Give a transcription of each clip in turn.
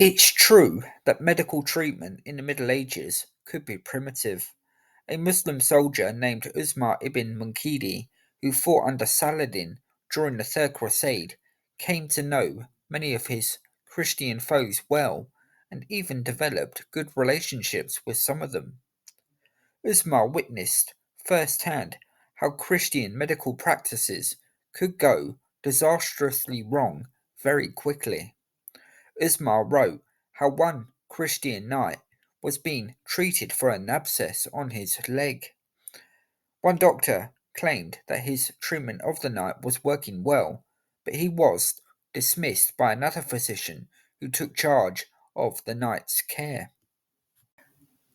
It's true that medical treatment in the Middle Ages could be primitive. A Muslim soldier named Usmar ibn Munkidi, who fought under Saladin during the Third Crusade, came to know many of his Christian foes well and even developed good relationships with some of them. Usmar witnessed firsthand how Christian medical practices could go disastrously wrong very quickly. Ismail wrote how one Christian knight was being treated for an abscess on his leg. One doctor claimed that his treatment of the knight was working well, but he was dismissed by another physician who took charge of the knight's care.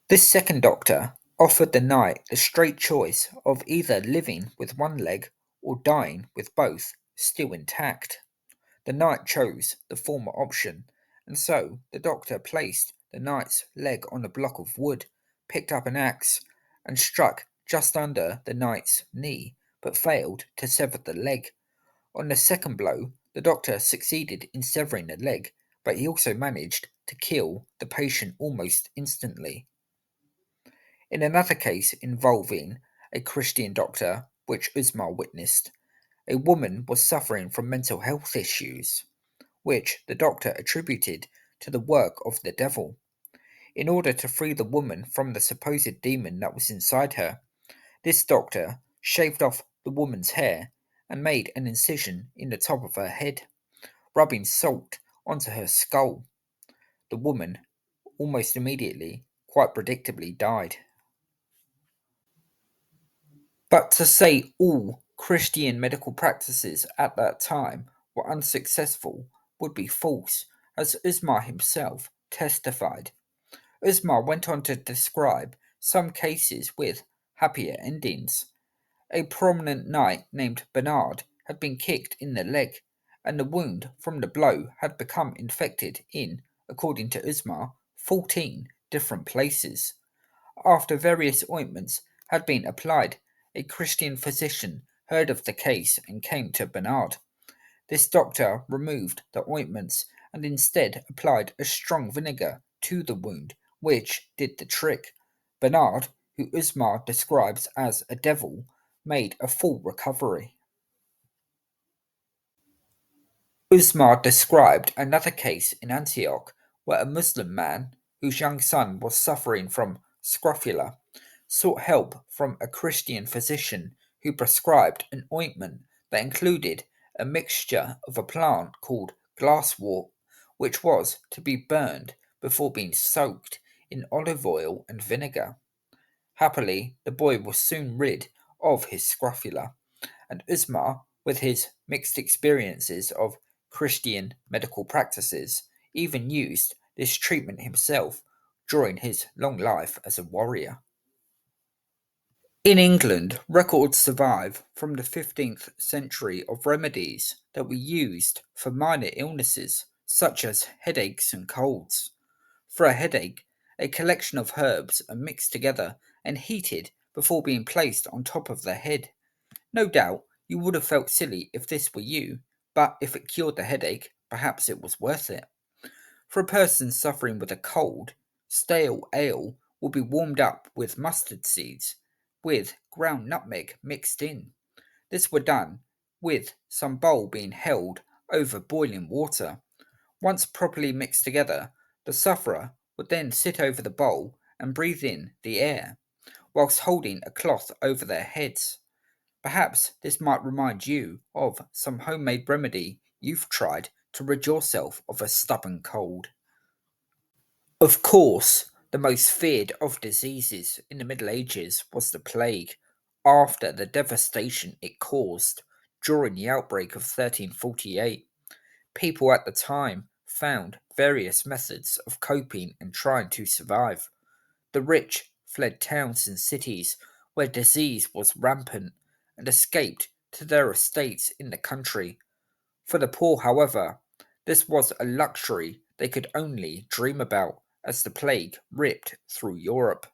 This second doctor offered the knight the straight choice of either living with one leg or dying with both still intact. The knight chose the former option, and so the doctor placed the knight's leg on a block of wood, picked up an axe, and struck just under the knight's knee, but failed to sever the leg. On the second blow, the doctor succeeded in severing the leg, but he also managed to kill the patient almost instantly. In another case involving a Christian doctor, which Usma witnessed, a woman was suffering from mental health issues which the doctor attributed to the work of the devil. In order to free the woman from the supposed demon that was inside her, this doctor shaved off the woman's hair and made an incision in the top of her head, rubbing salt onto her skull. The woman almost immediately, quite predictably, died. But to say all Christian medical practices at that time were unsuccessful would be false, as Usmar himself testified. Usmar went on to describe some cases with happier endings. A prominent knight named Bernard had been kicked in the leg, and the wound from the blow had become infected in, according to Usmar, 14 different places. After various ointments had been applied, a Christian physician heard of the case and came to Bernard. This doctor removed the ointments and instead applied a strong vinegar to the wound, which did the trick. Bernard, who Usmar describes as a devil, made a full recovery. Usmar described another case in Antioch where a Muslim man, whose young son was suffering from scrofula, sought help from a Christian physician who prescribed an ointment that included a mixture of a plant called glasswort, which was to be burned before being soaked in olive oil and vinegar. Happily, the boy was soon rid of his scrofula, and Usmar, with his mixed experiences of Christian medical practices, even used this treatment himself during his long life as a warrior. In England, records survive from the 15th century of remedies that were used for minor illnesses such as headaches and colds. For a headache, a collection of herbs are mixed together and heated before being placed on top of the head. No doubt you would have felt silly if this were you, but if it cured the headache, perhaps it was worth it. For a person suffering with a cold, stale ale will be warmed up with mustard seeds, with ground nutmeg mixed in. This were done with some bowl being held over boiling water. Once properly mixed together, the sufferer would then sit over the bowl and breathe in the air, whilst holding a cloth over their heads. Perhaps this might remind you of some homemade remedy you've tried to rid yourself of a stubborn cold. Of course, the most feared of diseases in the Middle Ages was the plague, after the devastation it caused during the outbreak of 1348. People at the time found various methods of coping and trying to survive. The rich fled towns and cities where disease was rampant and escaped to their estates in the country. For the poor, however, this was a luxury they could only dream about as the plague ripped through Europe.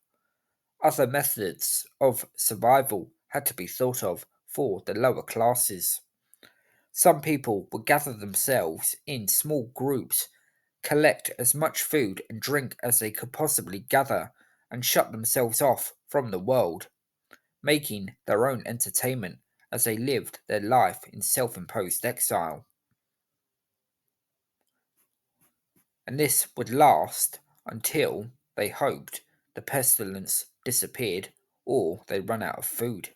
Other methods of survival had to be thought of for the lower classes. Some people would gather themselves in small groups collect as much food and drink as they could possibly gather, and shut themselves off from the world, making their own entertainment as they lived their life in self imposed exile. And this would last until, they hoped, the pestilence disappeared or they run out of food.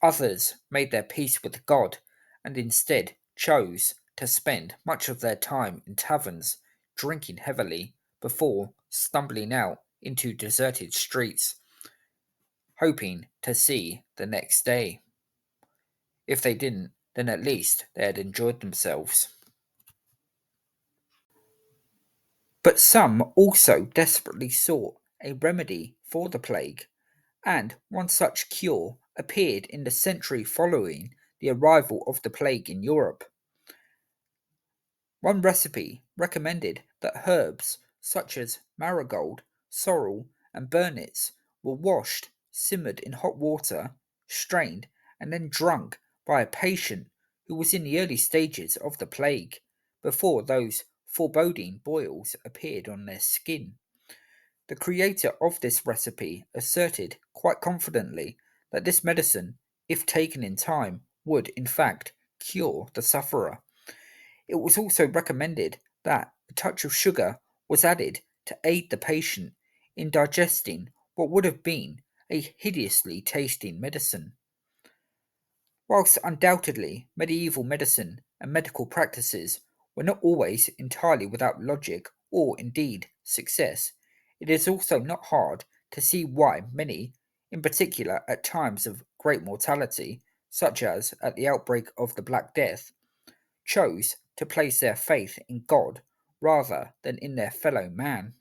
Others made their peace with God and instead chose to spend much of their time in taverns, drinking heavily, before stumbling out into deserted streets, hoping to see the next day. If they didn't, then at least they had enjoyed themselves. But some also desperately sought a remedy for the plague, and one such cure appeared in the century following the arrival of the plague in Europe. One recipe recommended that herbs such as marigold, sorrel, and burnets were washed, simmered in hot water, strained, and then drunk by a patient who was in the early stages of the plague, before those foreboding boils appeared on their skin. The creator of this recipe asserted quite confidently that this medicine, if taken in time, would in fact cure the sufferer. It was also recommended that a touch of sugar was added to aid the patient in digesting what would have been a hideously tasting medicine. Whilst undoubtedly medieval medicine and medical practices were not always entirely without logic or indeed success, it is also not hard to see why many, in particular at times of great mortality, such as at the outbreak of the Black Death, chose to place their faith in God rather than in their fellow man.